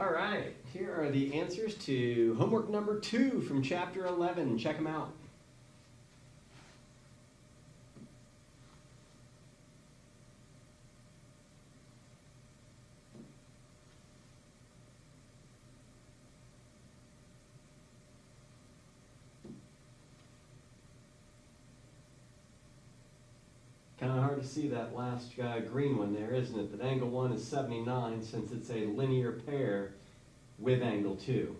All right, here are the answers to homework number 2 from chapter 11. Check them out. Kind of hard to see that last green one there, isn't it? That angle 1 is 79 since it's a linear pair with angle 2.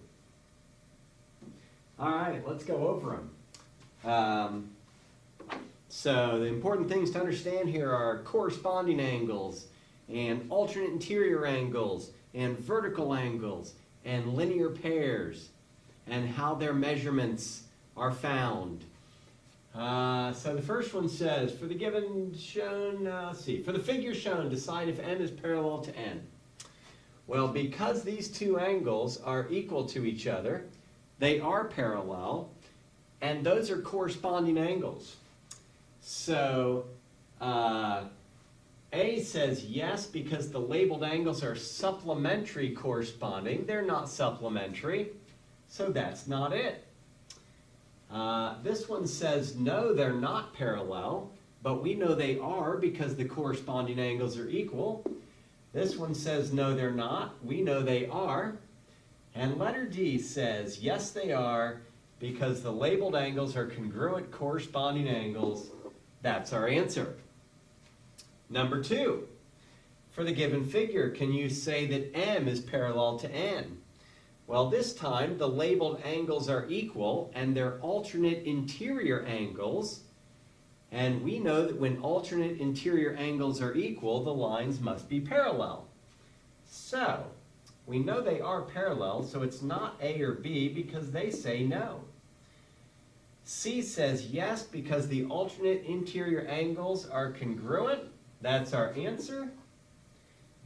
All right, let's go over them. So the important things to understand here are corresponding angles and alternate interior angles and vertical angles and linear pairs and how their measurements are found. So the first one says, for the given shown, for the figure shown, decide if n is parallel to n. Well, because these two angles are equal to each other, they are parallel, and those are corresponding angles. So A says yes because the labeled angles are supplementary corresponding. They're not supplementary, so that's not it. This one says no, they're not parallel, but we know they are because the corresponding angles are equal. This one says no, they're not. We know they are. And letter D says yes, they are because the labeled angles are congruent corresponding angles. That's our answer. Number 2, for the given figure, can you say that M is parallel to N? Well, this time the labeled angles are equal and they're alternate interior angles. And we know that when alternate interior angles are equal, the lines must be parallel. So, we know they are parallel, so it's not A or B because they say no. C says yes because the alternate interior angles are congruent. That's our answer.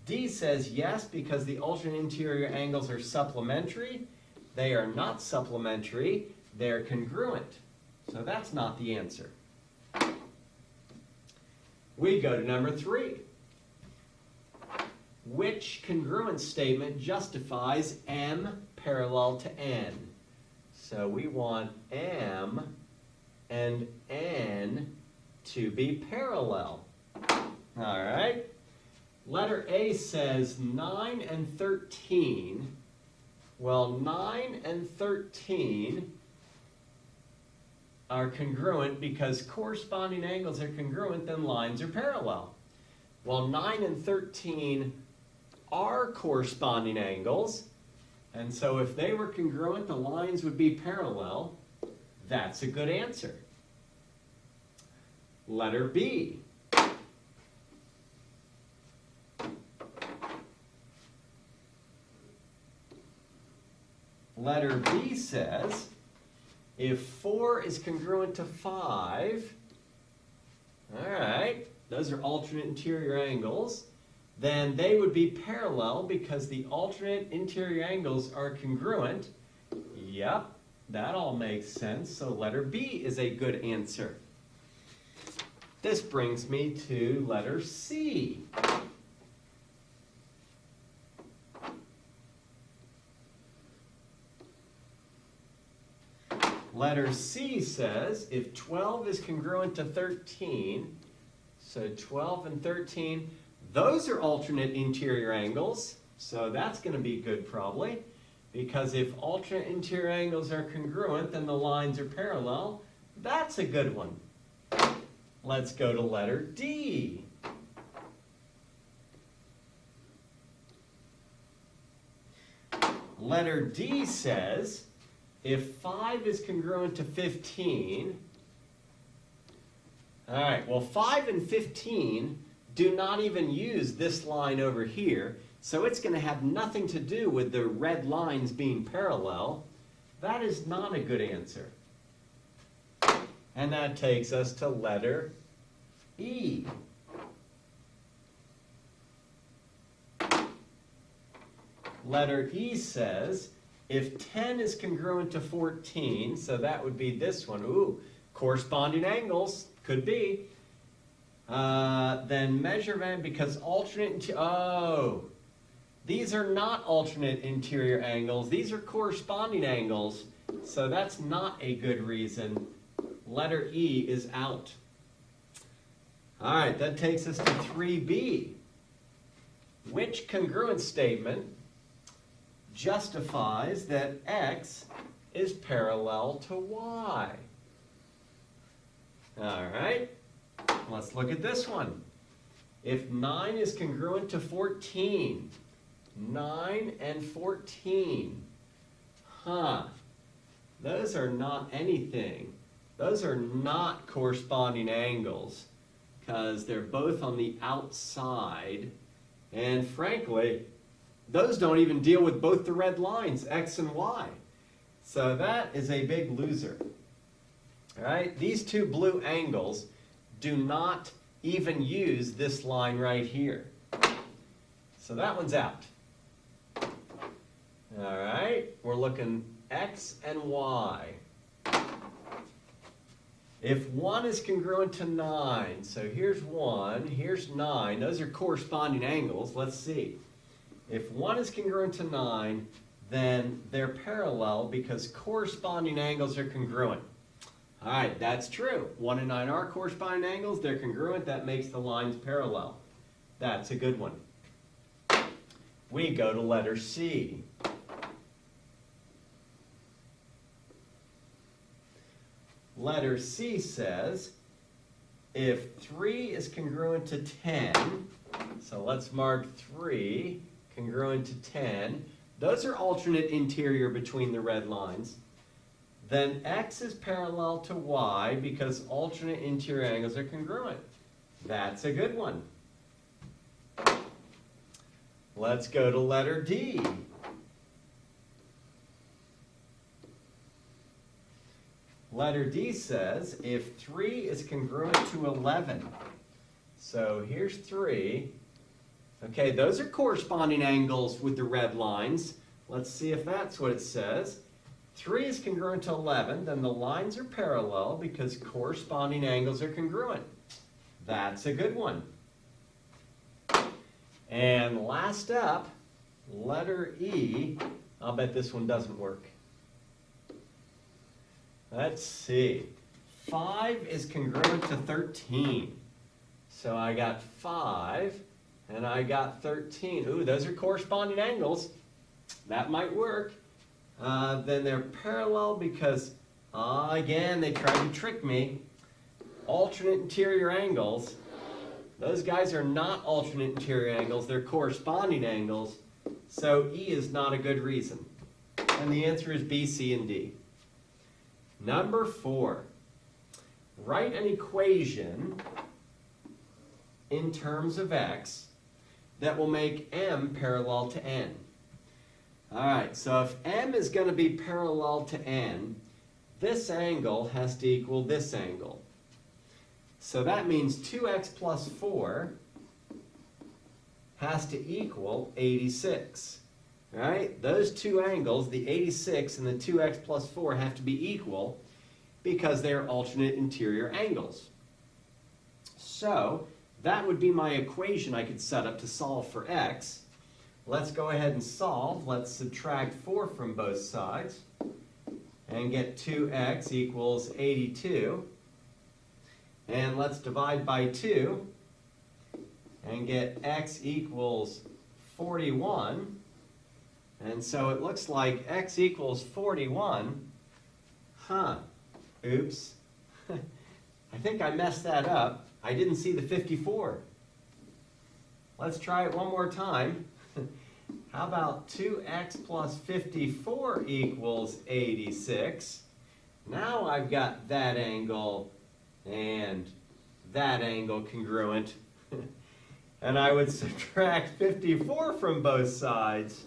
D says yes because the alternate interior angles are supplementary. They are not supplementary, they're congruent. So that's not the answer. We go to number 3. Which congruent statement justifies M parallel to N? So we want M and N to be parallel. All right. Letter A says 9 and 13. Well, 9 and 13 are congruent because corresponding angles are congruent, then lines are parallel. Well, 9 and 13 are corresponding angles, and so if they were congruent, the lines would be parallel. That's a good answer. Letter B. Letter B says, if 4 is congruent to 5, all right, those are alternate interior angles, then they would be parallel because the alternate interior angles are congruent. Yep, that all makes sense, so letter B is a good answer. This brings me to letter C. Letter C says, if 12 is congruent to 13, so 12 and 13, those are alternate interior angles, so that's going to be good probably, because if alternate interior angles are congruent, then the lines are parallel. That's a good one. Let's go to letter D. Letter D says, if 5 is congruent to 15, all right, well 5 and 15 do not even use this line over here, so it's going to have nothing to do with the red lines being parallel. That is not a good answer. And that takes us to letter E. Letter E says, if 10 is congruent to 14, so that would be this one. Ooh, corresponding angles, could be. Then measure them because alternate, These are not alternate interior angles. These are corresponding angles. So that's not a good reason. Letter E is out. All right, that takes us to 3B. Which congruence statement justifies that X is parallel to Y? All right, let's look at this one. If 9 is congruent to 14, 9 and 14, those are not anything. Those are not corresponding angles because they're both on the outside. And frankly, those don't even deal with both the red lines, X and Y. So that is a big loser. All right, these two blue angles do not even use this line right here. So that one's out. All right, we're looking X and Y. If 1 is congruent to 9, so here's 1, here's 9, those are corresponding angles. Let's see. If 1 is congruent to 9, then they're parallel because corresponding angles are congruent. All right, that's true. 1 and 9 are corresponding angles. They're congruent. That makes the lines parallel. That's a good one. We go to letter C. Letter C says, if 3 is congruent to 10, so let's mark 3 congruent to 10, those are alternate interior between the red lines, then X is parallel to Y because alternate interior angles are congruent. That's a good one. Let's go to letter D. Letter D says if 3 is congruent to 11, so here's 3. Okay, those are corresponding angles with the red lines. Let's see if that's what it says. 3 is congruent to 11, then the lines are parallel because corresponding angles are congruent. That's a good one. And last up, letter E. I'll bet this one doesn't work. Let's see. 5 is congruent to 13. So I got 5 and I got 13. Ooh, those are corresponding angles. That might work. Then they're parallel because, again, they tried to trick me. Alternate interior angles. Those guys are not alternate interior angles. They're corresponding angles. So E is not a good reason. And the answer is B, C, and D. Number 4, write an equation in terms of X that will make M parallel to N. All right, so if M is going to be parallel to N, this angle has to equal this angle. So that means 2x plus 4 has to equal 86. Right? Those two angles, the 86 and the 2x plus 4, have to be equal because they are alternate interior angles. So that would be my equation I could set up to solve for x. Let's go ahead and solve. Let's subtract 4 from both sides and get 2x equals 82. And let's divide by 2 and get x equals 41. And so it looks like x equals 41. Oops. I think I messed that up. I didn't see the 54. Let's try it one more time. How about 2x plus 54 equals 86? Now I've got that angle and that angle congruent. And I would subtract 54 from both sides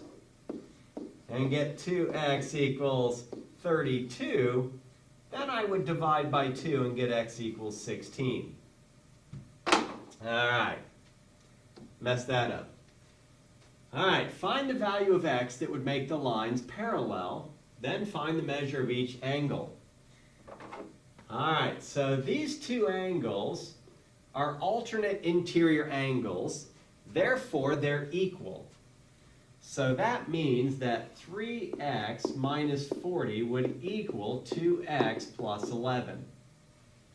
and get 2x equals 32, then I would divide by 2 and get x equals 16. All right, messed that up. All right, find the value of x that would make the lines parallel, then find the measure of each angle. All right, so these two angles are alternate interior angles, therefore they're equal. So that means that 3x minus 40 would equal 2x plus 11,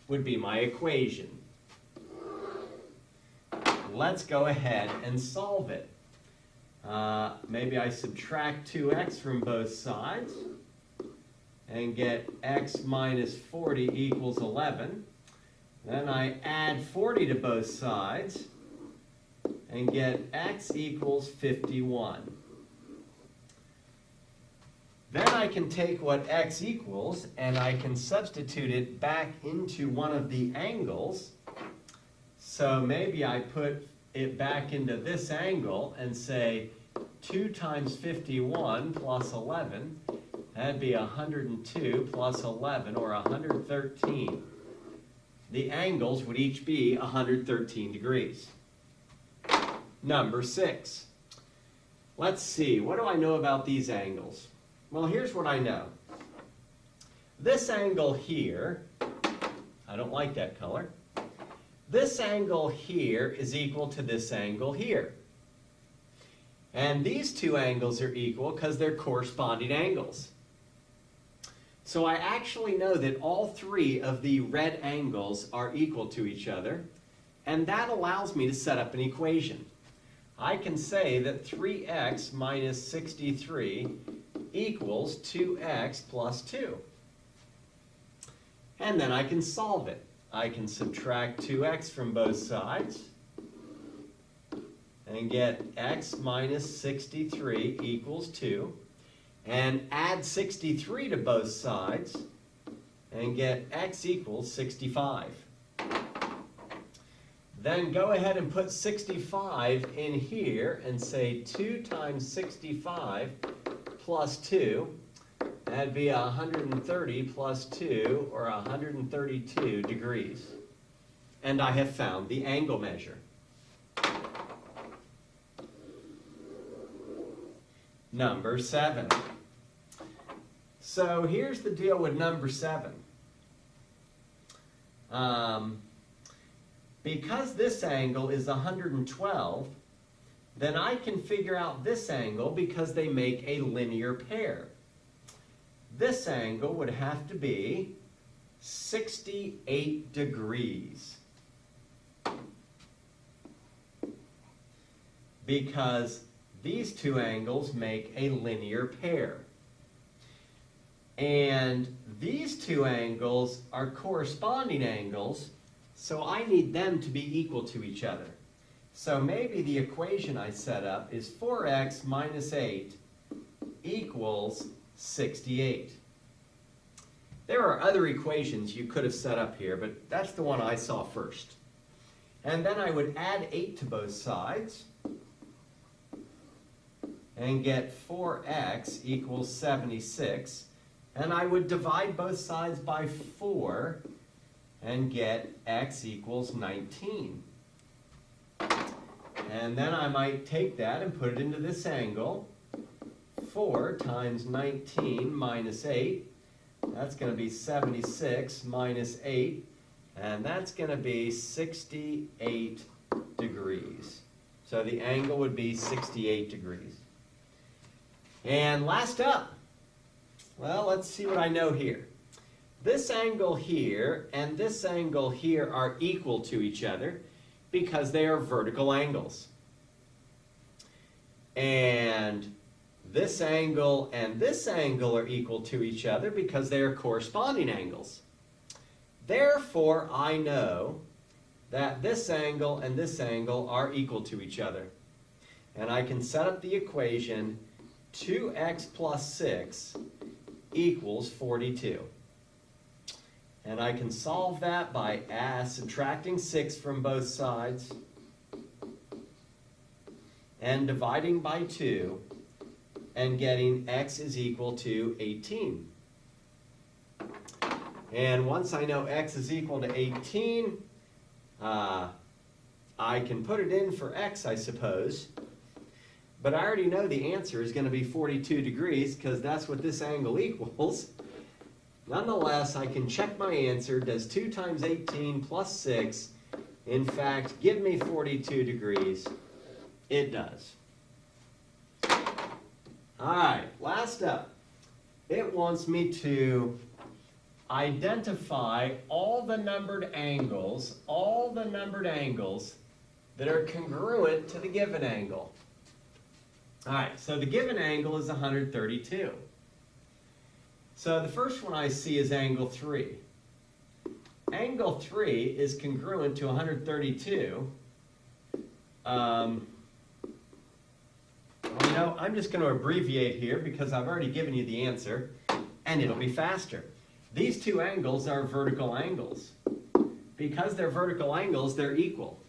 would be my equation. Let's go ahead and solve it. Maybe I subtract 2x from both sides and get x minus 40 equals 11. Then I add 40 to both sides and get x equals 51. Then I can take what x equals and I can substitute it back into one of the angles. So maybe I put it back into this angle and say 2 times 51 plus 11, that'd be 102 plus 11, or 113. The angles would each be 113 degrees. Number 6. Let's see, what do I know about these angles? Well, here's what I know. This angle here, I don't like that color. This angle here is equal to this angle here. And these two angles are equal because they're corresponding angles. So I actually know that all three of the red angles are equal to each other, and that allows me to set up an equation. I can say that 3x minus 63 equals 2x plus 2. And then I can solve it. I can subtract 2x from both sides and get x minus 63 equals 2. And add 63 to both sides and get x equals 65. Then go ahead and put 65 in here and say 2 times 65 plus 2. That'd be 130 plus 2, or 132 degrees. And I have found the angle measure. Number 7. So here's the deal with number 7. Because this angle is 112, then I can figure out this angle because they make a linear pair. This angle would have to be 68 degrees. Because these two angles make a linear pair. And these two angles are corresponding angles, so I need them to be equal to each other. So maybe the equation I set up is 4x minus 8 equals 68. There are other equations you could have set up here, but that's the one I saw first. And then I would add 8 to both sides and get 4x equals 76. And I would divide both sides by 4 and get x equals 19. And then I might take that and put it into this angle. 4 times 19 minus 8, that's going to be 76 minus 8, and that's going to be 68 degrees. So the angle would be 68 degrees. And last up, well, let's see what I know here. This angle here and this angle here are equal to each other because they are vertical angles. And this angle and this angle are equal to each other because they are corresponding angles. Therefore, I know that this angle and this angle are equal to each other. And I can set up the equation 2x plus 6 equals 42. And I can solve that by subtracting 6 from both sides and dividing by 2 and getting x is equal to 18. And once I know x is equal to 18, I can put it in for x, I suppose. But I already know the answer is going to be 42 degrees because that's what this angle equals. Nonetheless, I can check my answer. Does 2 times 18 plus 6, in fact, give me 42 degrees? It does. All right, last up. It wants me to identify all the numbered angles that are congruent to the given angle. All right, so the given angle is 132. So the first one I see is angle 3. Angle 3 is congruent to 132. You know, I'm just going to abbreviate here because I've already given you the answer, and it'll be faster. These two angles are vertical angles. Because they're vertical angles, they're equal.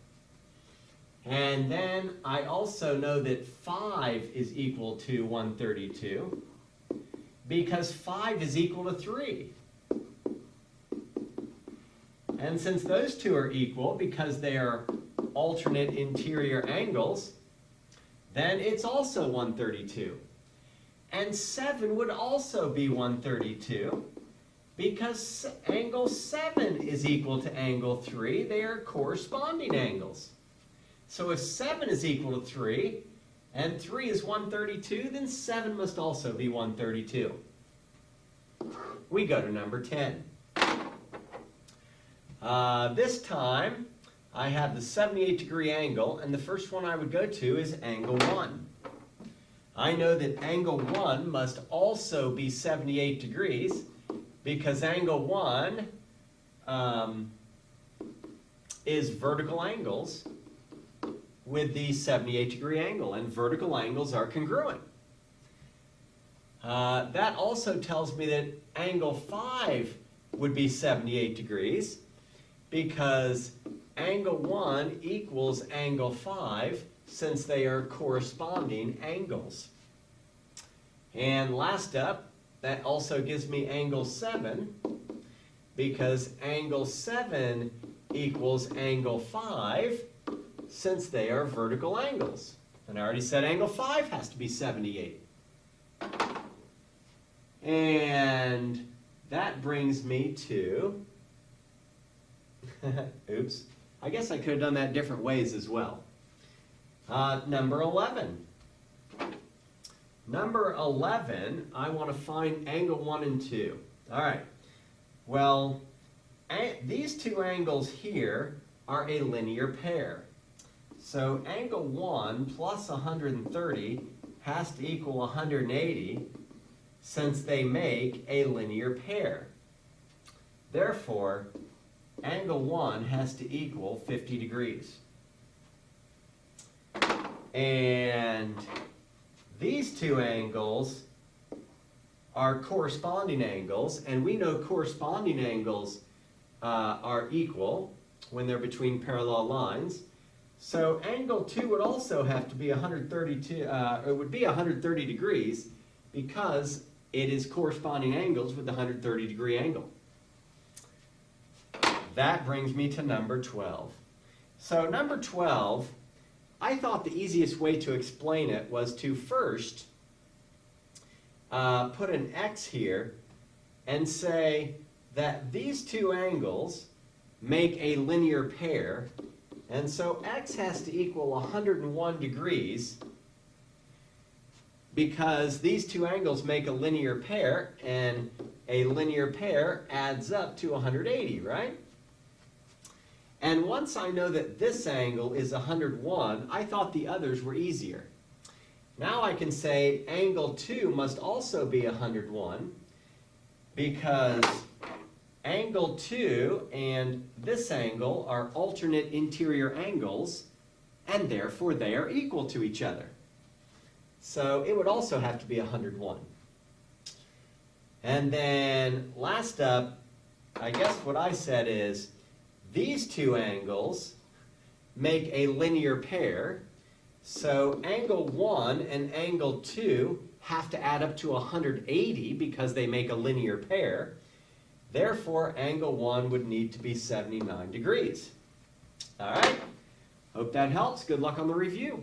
And then I also know that 5 is equal to 132 because 5 is equal to 3. And since those two are equal because they are alternate interior angles, then it's also 132. And 7 would also be 132 because angle 7 is equal to angle 3. They are corresponding angles. So if 7 is equal to 3 and 3 is 132, then 7 must also be 132. We go to number 10. This time I have the 78-degree angle, and the first one I would go to is angle 1. I know that angle 1 must also be 78 degrees because angle 1 is vertical angles with the 78-degree angle, and vertical angles are congruent. That also tells me that angle 5 would be 78 degrees because angle 1 equals angle 5 since they are corresponding angles. And last up, that also gives me angle 7 because angle 7 equals angle 5 since they are vertical angles. And I already said angle 5 has to be 78. And that brings me to, oops, I guess I could have done that different ways as well. Number 11. Number 11, I want to find angle 1 and 2. All right. Well, these two angles here are a linear pair. So angle 1 plus 130 has to equal 180 since they make a linear pair. Therefore, angle 1 has to equal 50 degrees. And these two angles are corresponding angles, and we know corresponding angles are equal when they're between parallel lines. So angle 2 would also have to be 130 degrees because it is corresponding angles with the 130-degree angle. That brings me to number 12. So number 12, I thought the easiest way to explain it was to first put an X here and say that these two angles make a linear pair, and so X has to equal 101 degrees because these two angles make a linear pair, and a linear pair adds up to 180, right? And once I know that this angle is 101, I thought the others were easier. Now I can say angle 2 must also be 101 because angle 2 and this angle are alternate interior angles, and therefore they are equal to each other. So it would also have to be 101. And then last up, I guess what I said is these two angles make a linear pair. So angle 1 and angle 2 have to add up to 180 because they make a linear pair. Therefore, angle 1 would need to be 79 degrees. All right. Hope that helps. Good luck on the review.